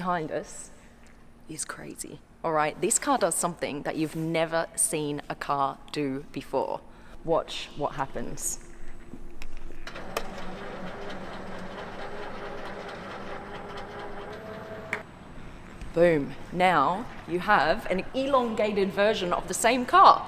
behind us is crazy. All right, this car does something that you've never seen a car do before. Watch what happens. Boom. Now you have an elongated version of the same car.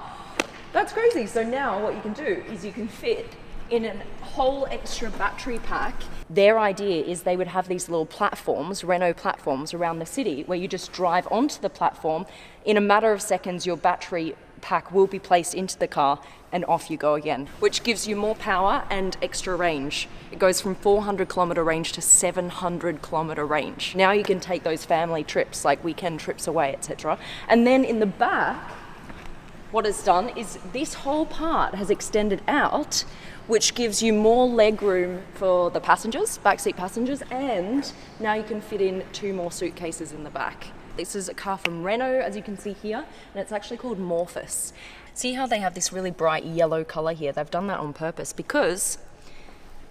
That's crazy. So now what you can do is you can fit in a whole extra battery pack. Their idea is they would have these little platforms, Renault platforms around the city where you just drive onto the platform. In a matter of seconds, your battery pack will be placed into the car and off you go again, which gives you more power and extra range. It goes from 400 kilometer range to 700 kilometer range. Now you can take those family trips, like weekend trips away, etc. And then in the back, what it's done is this whole part has extended out, which gives you more leg room for the passengers, backseat passengers, and now you can fit in 2 more suitcases in the back. This is a car from Renault, as you can see here, and it's actually called Morphous. See how they have this really bright yellow color here? They've done that on purpose because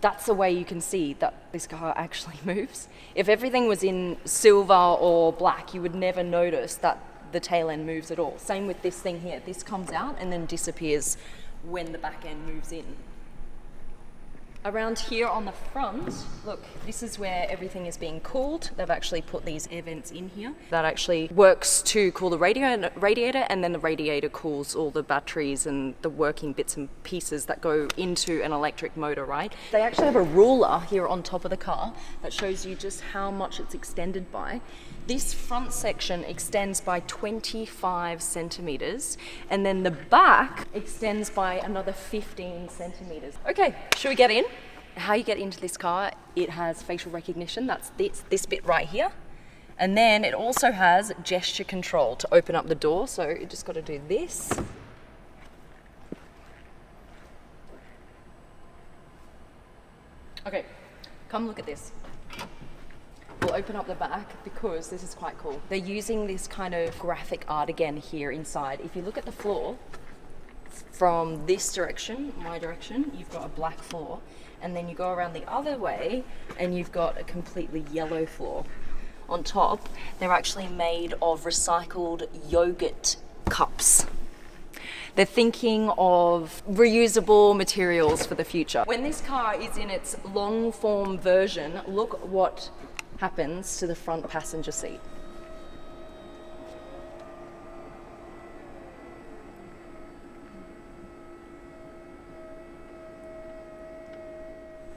that's the way you can see that this car actually moves. If everything was in silver or black, you would never notice that the tail end moves at all. Same with this thing here. This comes out and then disappears when the back end moves in. Around here on the front, look, this is where everything is being cooled. They've actually put these air vents in here. That actually works to cool the radiator, and then the radiator cools all the batteries and the working bits and pieces that go into an electric motor, right? They actually have a ruler here on top of the car that shows you just how much it's extended by. This front section extends by 25 centimeters, and then the back extends by another 15 centimeters. Okay, should we get in? How you get into this car, it has facial recognition. That's this bit right here. And then it also has gesture control to open up the door. So you just got to do this. Okay, come look at this. We'll open up the back because this is quite cool. They're using this kind of graphic art again here inside. If you look at the floor, from this direction, my direction, you've got a black floor, and then you go around the other way and you've got a completely yellow floor. On top, they're actually made of recycled yogurt cups. They're thinking of reusable materials for the future. When this car is in its long form version, look what happens to the front passenger seat.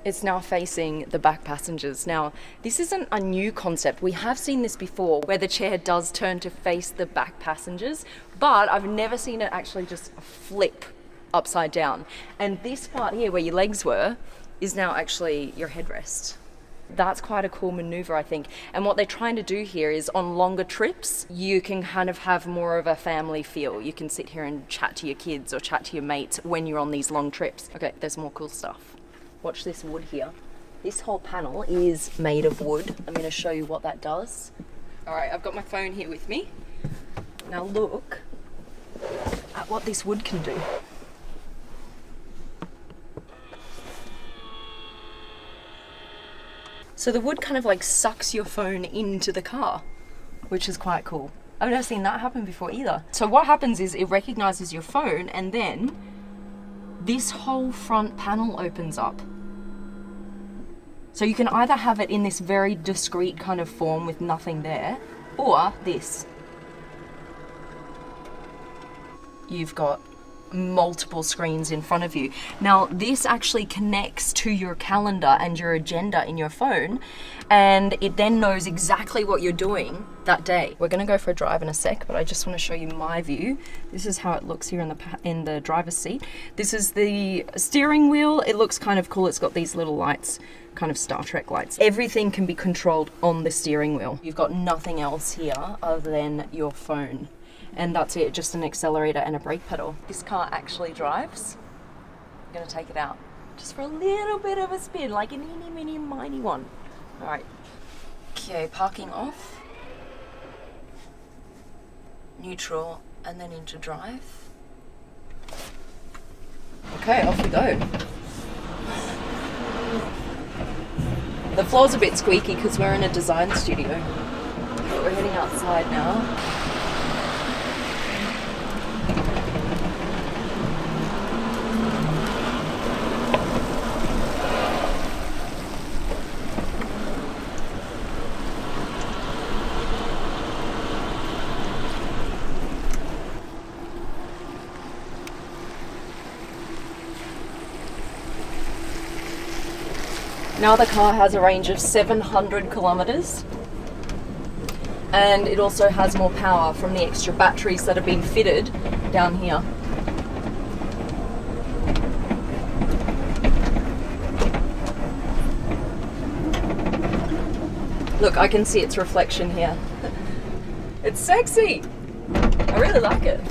It's now facing the back passengers. Now, this isn't a new concept. We have seen this before where the chair does turn to face the back passengers, but I've never seen it actually just flip upside down. And this part here where your legs were is now actually your headrest. That's quite a cool maneuver, I think. And what they're trying to do here is on longer trips, you can kind of have more of a family feel. You can sit here and chat to your kids or chat to your mates when you're on these long trips. Okay, there's more cool stuff. Watch this wood here. This whole panel is made of wood. I'm going to show you what that does. All right, I've got my phone here with me. Now look at what this wood can do. So the wood kind of like sucks your phone into the car, which is quite cool. I've never seen that happen before either. So what happens is it recognizes your phone, and then this whole front panel opens up. So you can either have it in this very discreet kind of form with nothing there, or this. You've got multiple screens in front of you. Now, this actually connects to your calendar and your agenda in your phone, and it then knows exactly what you're doing that day. We're gonna go for a drive in a sec, but I just want to show you my view. This is how it looks here in the driver's seat. This is the steering wheel. It looks kind of cool. It's got these little lights, kind of Star Trek lights. Everything can be controlled on the steering wheel. You've got nothing else here other than your phone. And that's it, just an accelerator and a brake pedal. This car actually drives. I'm gonna take it out just for a little bit of a spin, like an eeny, meeny, miny one. All right, okay, parking off, neutral, and then into drive. Okay, off we go. The floor's a bit squeaky because we're in a design studio. outside now. Now the car has a range of 700 kilometers, and it also has more power from the extra batteries that have been fitted down here. Look, I can see its reflection here. It's sexy. I really like it.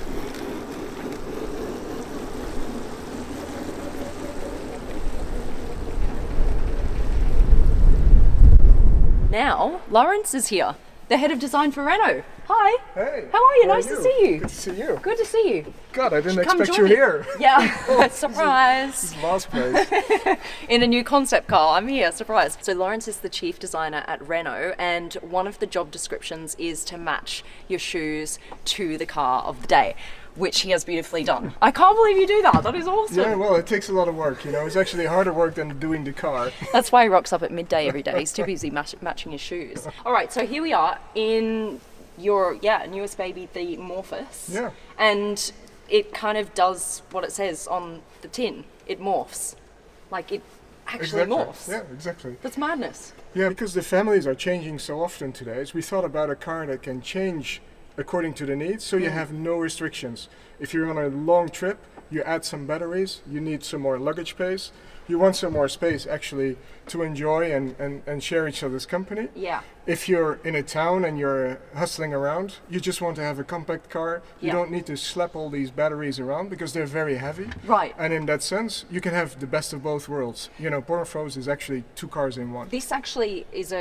Now, Lawrence is here, the head of design for Renault. Hi. Hey. How are you? Nice to see you. Good to see you. Good to see you. God, I didn't Come expect join you me. here. Yeah, surprise. This is last place. In a new concept car, I'm here, surprise. So Lawrence is the chief designer at Renault, and one of the job descriptions is to match your shoes to the car of the day, which he has beautifully done. I can't believe you do that. That is awesome. Yeah, well, it takes a lot of work, you know. It's actually harder work than doing the car. That's why he rocks up at midday every day. He's too busy matching his shoes. All right, so here we are in your newest baby, the Morphous. Yeah. And it kind of does what it says on the tin. It morphs. Like it actually morphs. Yeah, exactly. That's madness. Yeah, because the families are changing so often today, so we thought about a car that can change according to the needs, so you have no restrictions. If you're on a long trip, you add some batteries, you need some more luggage space, you want some more space actually to enjoy and share each other's company. Yeah. If you're in a town and you're hustling around, you just want to have a compact car. You Yeah. don't need to slap all these batteries around because they're very heavy. Right. And in that sense, you can have the best of both worlds. You know, Morphous is actually two cars in one. This actually is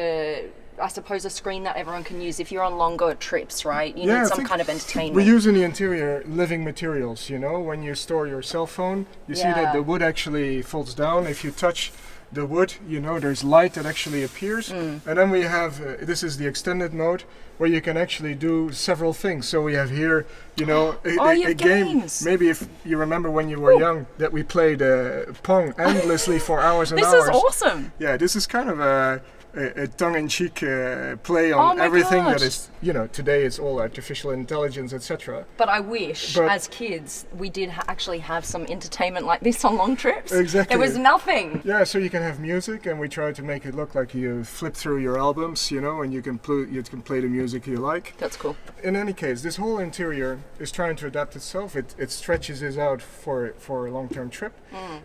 I suppose a screen that everyone can use if you're on longer trips, right? You I need some think kind of entertainment. We use in the interior living materials, you know, when you store your cell phone, you see that Yeah. the wood actually folds down. If you touch the wood, you know, there's light that actually appears. And then we have, this is the extended mode, where you can actually do several things. So we have here, you know, you a have game. games. Maybe if you remember when you were young, that we played Pong endlessly for hours and This hours. is awesome. Yeah, this is kind of a tongue-in-cheek play Oh on my everything God. that is, you know, today it's all artificial intelligence, etc. But I wish, But- as kids, we did actually have some entertainment like this on long trips. Exactly. There was nothing. Yeah, so you can have music, and we try to make it look like you flip through your albums, you know, and you can play the music you like. That's cool. In any case, this whole interior is trying to adapt itself. It stretches it out for a long-term trip,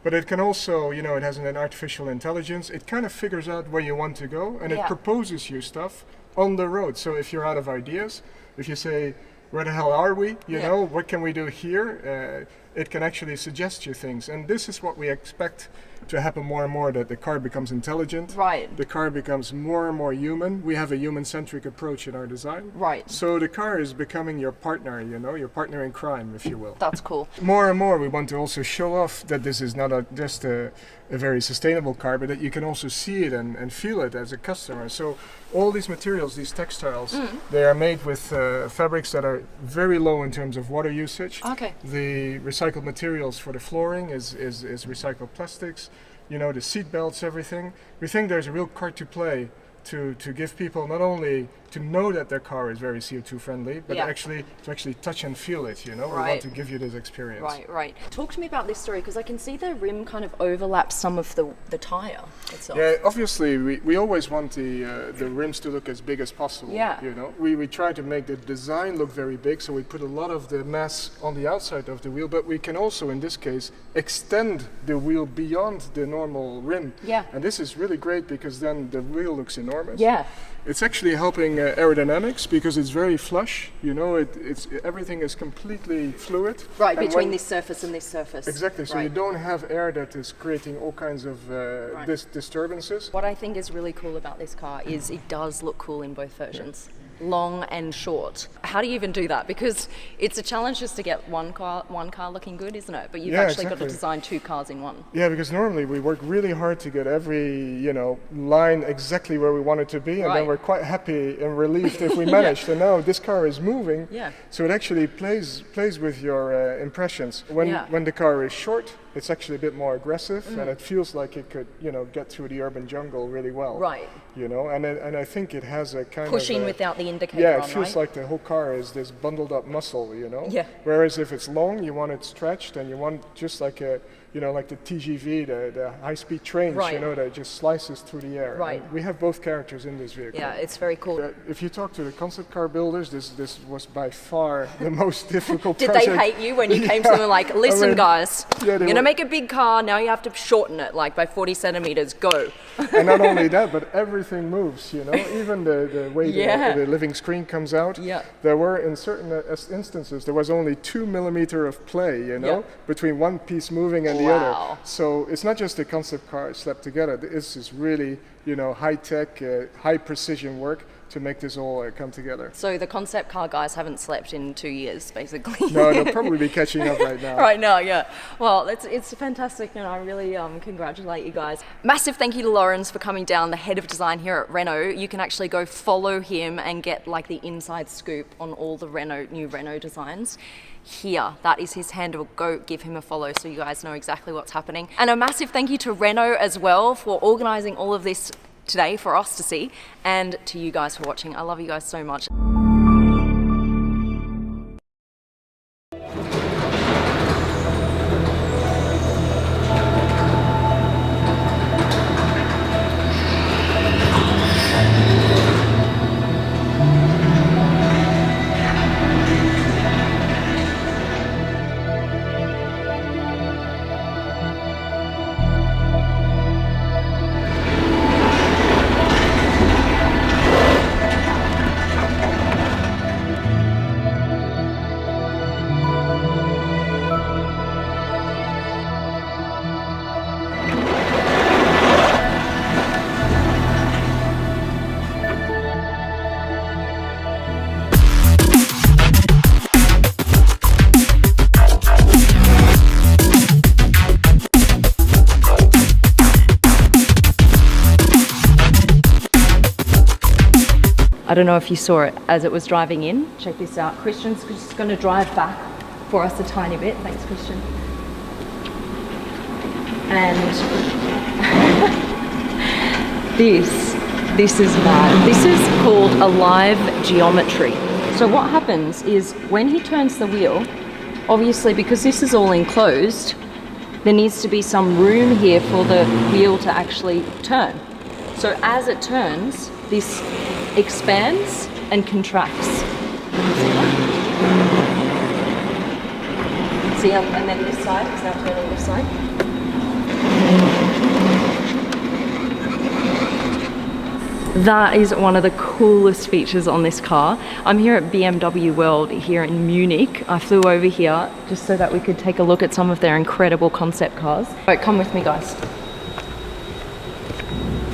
but it can also, you know, it has an artificial intelligence. It kind of figures out where you want to go, and it Yeah. proposes you stuff on the road. So if you're out of ideas, if you say, where the hell are we? You Yeah. know, what can we do here? It can actually suggest you things. And this is what we expect to happen more and more, that the car becomes intelligent. Right. The car becomes more and more human. We have a human-centric approach in our design. Right. So the car is becoming your partner, you know, your partner in crime, if you will. That's cool. More and more, we want to also show off that this is not just a very sustainable car, but that you can also see it and feel it as a customer. So all these materials, these textiles, they are made with fabrics that are very low in terms of water usage. Okay. The recycled materials for the flooring is recycled plastics. You know, the seat belts, everything. We think there's a real card to play to give people not only to know that their car is very CO2 friendly, but Yeah. actually to touch and feel it, you know. We Right. want to give you this experience. Right, right. Talk to me about this story, because I can see the rim kind of overlaps some of the tyre itself. Yeah, obviously we always want the rims to look as big as possible. Yeah. You know, we try to make the design look very big, so we put a lot of the mass on the outside of the wheel, but we can also, in this case, extend the wheel beyond the normal rim. Yeah. And this is really great because then the wheel looks enormous. Yeah. It's actually helping aerodynamics because it's very flush. You know, it's everything is completely fluid. Right, And between when- this surface and this surface. Exactly. So you Right. don't have air that is creating all kinds of disturbances. What I think is really cool about this car is it does look cool in both versions. long and short. How do you even do that? Because it's a challenge just to get one car looking good, isn't it? But you've actually got to design 2 cars in one. Yeah, because normally we work really hard to get every, line exactly where we want it to be, and then we're quite happy and relieved if we manage. And now this car is moving, so it actually plays with your impressions. When the car is short, it's actually a bit more aggressive, and it feels like it could, get through the urban jungle really well. Right. And I think it has a kind pushing of without the indicator. Yeah, it feels like the whole car is this bundled up muscle, Yeah. Whereas if it's long, you want it stretched, and you want just like a, like the TGV, the high-speed trains, that just slices through the air. Right. And we have both characters in this vehicle. Yeah, it's very cool. If you talk to the concept car builders, this was by far the most difficult Did project. they hate you when you came to them like, listen guys, you're going to make a big car, now you have to shorten it like by 40 centimeters, go. And not only that, but everything moves, even the way the living screen comes out. Yeah. There were, in certain instances, there was only 2 millimeters of play, between one piece moving and the other. So it's not just a concept car slapped together. This is really, high-tech, high-precision work to make this all come together. So the concept car guys haven't slept in 2 years, basically. No, they'll probably be catching up right now. Right now, yeah. Well, it's fantastic, and I really congratulate you guys. Massive thank you to Lawrence for coming down, the head of design here at Renault. You can actually go follow him and get like the inside scoop on all the new Renault designs. Here, that is his handle. Go give him a follow so you guys know exactly what's happening. And a massive thank you to Renault as well for organising all of this today for us to see, and to you guys for watching. I love you guys so much. I don't know if you saw it as it was driving in. Check this out. Christian's just going to drive back for us a tiny bit. Thanks, Christian. And this is mad. This is called a live geometry. So what happens is when he turns the wheel, obviously because this is all enclosed, there needs to be some room here for the wheel to actually turn. So as it turns, this expands and contracts. See, and then this side is now turning this side. That is one of the coolest features on this car. I'm here at BMW World here in Munich. I flew over here just so that we could take a look at some of their incredible concept cars. Right, come with me, guys.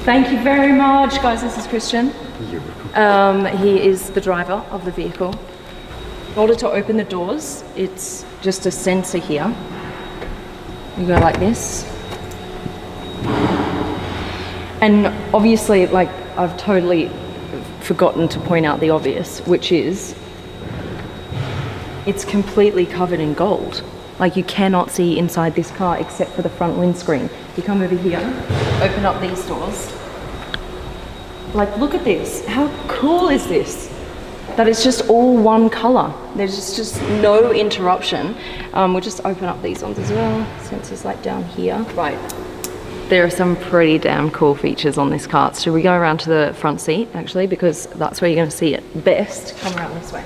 Thank you very much, guys. This is Christian. He is the driver of the vehicle. In order to open the doors, it's just a sensor here. You go like this. And obviously, like, I've totally forgotten to point out the obvious, which is it's completely covered in gold. Like, you cannot see inside this car except for the front windscreen. You come over here, open up these doors. Like, look at this. How cool is this? That it's just all one color. There's just no interruption. We'll just open up these ones as well. Sensors like down here. Right. There are some pretty damn cool features on this car. So we go around to the front seat, actually, because that's where you're going to see it best. Come around this way.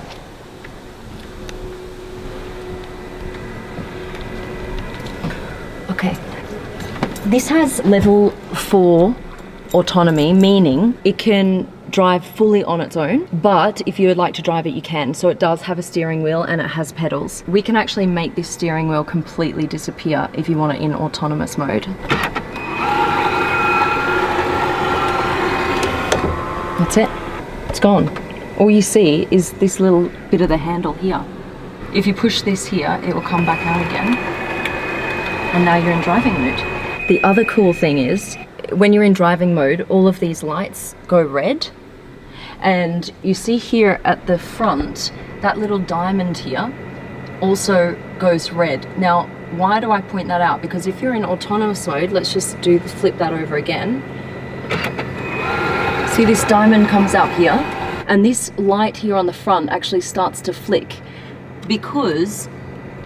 Okay. This has level 4 autonomy, meaning it can drive fully on its own, but if you would like to drive it, you can. So it does have a steering wheel and it has pedals. We can actually make this steering wheel completely disappear if you want it in autonomous mode. That's it. It's gone. all you see is this little bit of the handle here. If you push this here, it will come back out again. And now you're in driving mode. The other cool thing is, when you're in driving mode, all of these lights go red. And you see here at the front, that little diamond here also goes red. Now, why do I point that out? Because if you're in autonomous mode, let's just flip that over again. See, this diamond comes out here, and this light here on the front actually starts to flick, because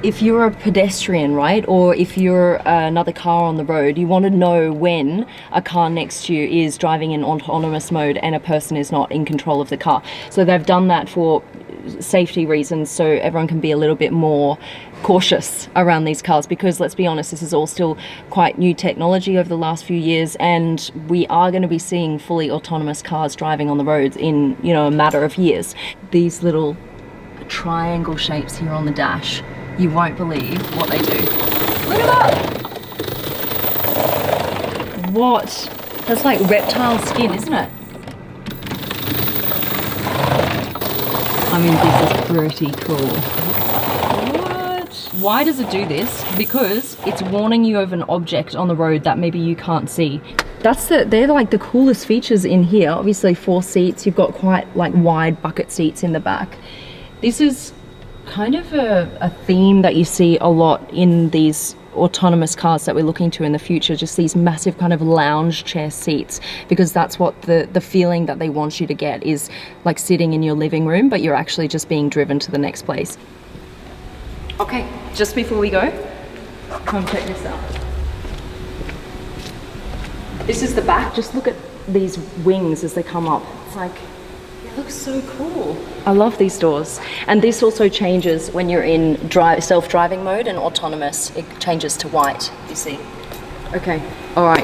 if you're a pedestrian, right, or if you're another car on the road, you want to know when a car next to you is driving in autonomous mode and a person is not in control of the car. So they've done that for safety reasons, so everyone can be a little bit more cautious around these cars, because let's be honest, this is all still quite new technology over the last few years, and we are going to be seeing fully autonomous cars driving on the roads in, you know, a matter of years. These little triangle shapes here on the dash, you won't believe what they do. Look at that! What? That's like reptile skin, isn't it? I mean, this is pretty cool. What? Why does it do this? Because it's warning you of an object on the road that maybe you can't see. They're like the coolest features in here. Obviously 4 seats, you've got quite like wide bucket seats in the back. This is kind of a theme that you see a lot in these autonomous cars that we're looking to in the future, just these massive kind of lounge chair seats, because that's what the feeling that they want you to get is, like sitting in your living room, but you're actually just being driven to the next place. Okay, just before we go, come check this out. This is the back. Just look at these wings as they come up. It's like, it looks so cool. I love these doors. And this also changes when you're in self-driving mode and autonomous. It changes to white, you see. Okay, all right.